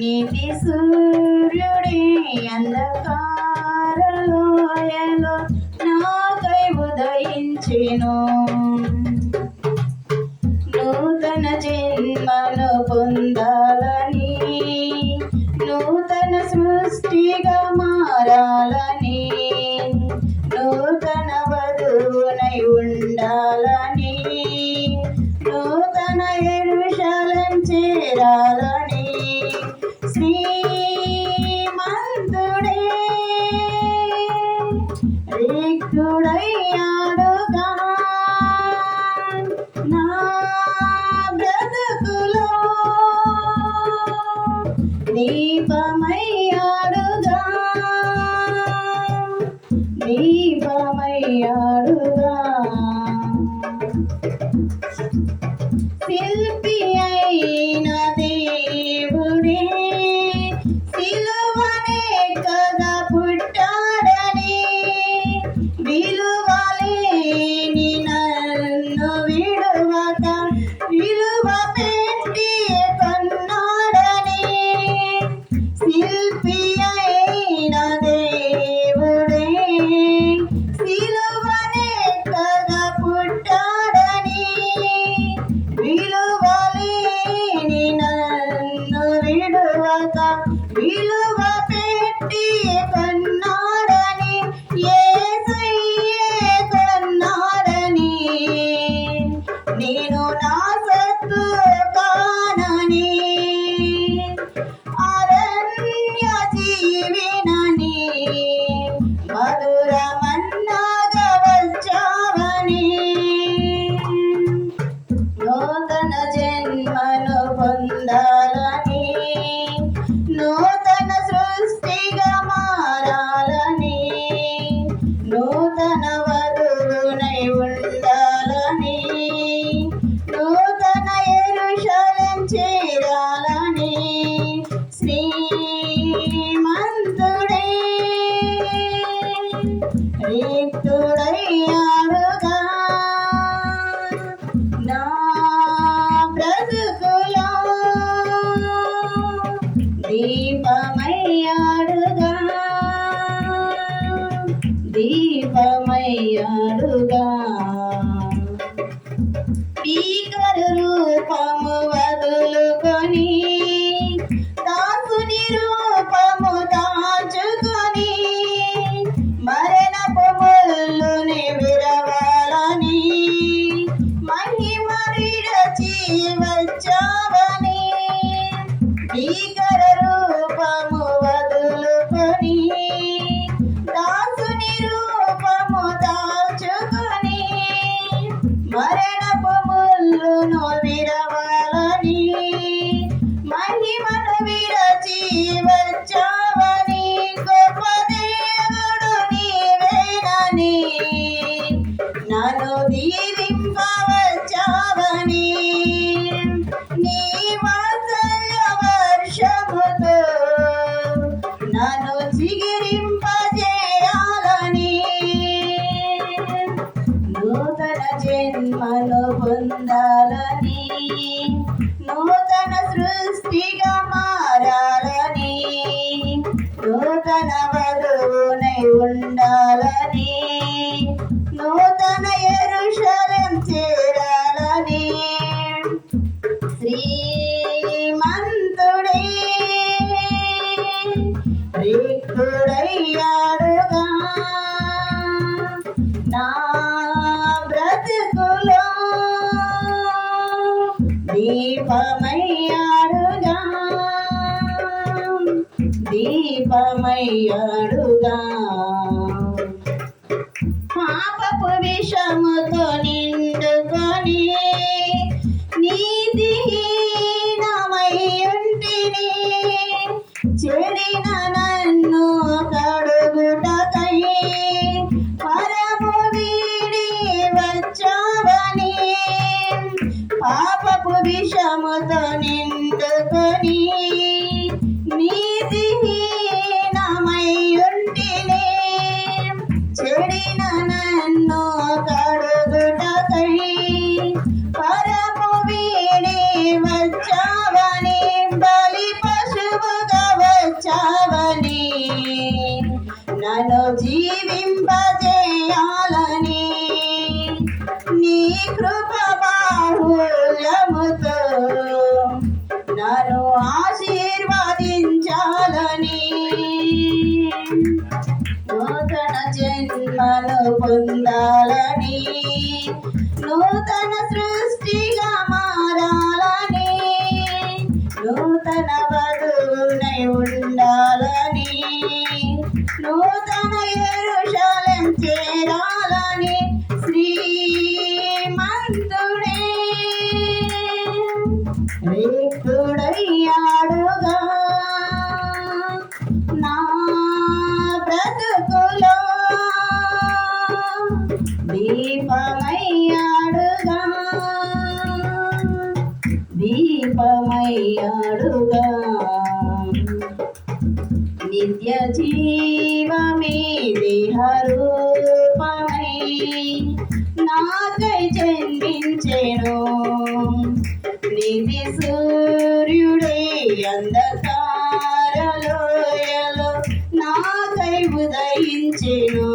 నీతి సూర్యుడే అంధకారలోయలో నాకై ఉదయించెను. నూతన జన్మను పొందాలని, నూతన సృష్టిగా మారాలని, నూతన వధువునై ఉండాలని, నూతన యెరూషలేం చేరాలని శ్రీమంతుడే రిక్తుడయ్యాడుగా నా బ్రతుకులో, దీపమయ్యాడుగా దీపమయ్యాడుగా. శిల్పి అయిన దేవుడే సిలువనే కదా పుట్టాడని, విలువలేని నన్ను విడువక విలువ పెట్టి కొన్నాడని. శిల్పి అయిన దేవుడే సిలువనే కదా పుట్టాడని, విలువలేని నన్ను విడువక విలువ పెట్టి కొన్నాడని, యేసయ్యే కొన్నాడని. నేను నా సత్తు కానని, అరణ్య జీవినని, మధురమన్నగా వచ్చావని. నూతన జన్మను పొందాలని, నూతన సృష్టిగా మారాలని, నూతన వధువునై ఉండాలని, నూతన యెరూషలేం చేరాలని శ్రీమంతుడే రిక్తుడయ్యాడుగా నా బ్రతుకులో, దీపమయ్యాడుగా దీపమయ్యాడుగా. భీకర రూపము వదులుకొని, దాసుని రూపము దాచుకొని, మరణపు ముల్లుని విరవాలని, మహిమ విడచి వచ్చావని. భీకర రూపము వదులుకొని, దాసుని రూపము దాచుకొని, మరణపు ముల్లును విరవాలని, మహిమను విరచి వచ్చావని. గొప్ప దేవుడు నీవేనని, నన్ను దీవింపవచ్చావని, నీ వాత్సల్య వర్షముతో నన్ను చిగురింపజేయాలని. నూతన జన్మను పొందాలని, నూతన సృష్టిగా మారాలని, నూతన వధువునై ఉండాలని, నూతన యెరూషలేం చేరాలని శ్రీమంతుడే రిక్తుడయ్యాడుగా నా బ్రతుకులో, దీపమయ్యాడుగా దీపమయ్యాడుగా. పాపపు విషముతో నిండుకొని, నీతిహీనమై ఉంటిని, చెడిన నన్ను కడుగుటకై పరము వీడి వచ్చావని. పాపపు విషముతో నిండుకొని, నీతిహీనమై ఉంటిని, చెడిన నన్ను కడుగుటకై పరము వీడి వచ్చావని. బలి పశువు నీ కృప బాహుల్యముతో నన్ను ఆశీర్వదించాలని నూతన జన్మను పొందాలని నూతన సృష్టిగా మారాలని నూతన వధువునై ఉండాలని నూతన యెరూషలేం చేరాలని శ్రీమంతుడే రిక్తుడయ్యాడుగా నా బ్రతుకులో దీపమయ్యాడుగా దీపమయ్యాడుగా నిత్య జీవమే దేహరూపమై నాకై జన్మించెను నిధి సూర్యుడే అంధకారలోయలో నాకై ఉదయించెను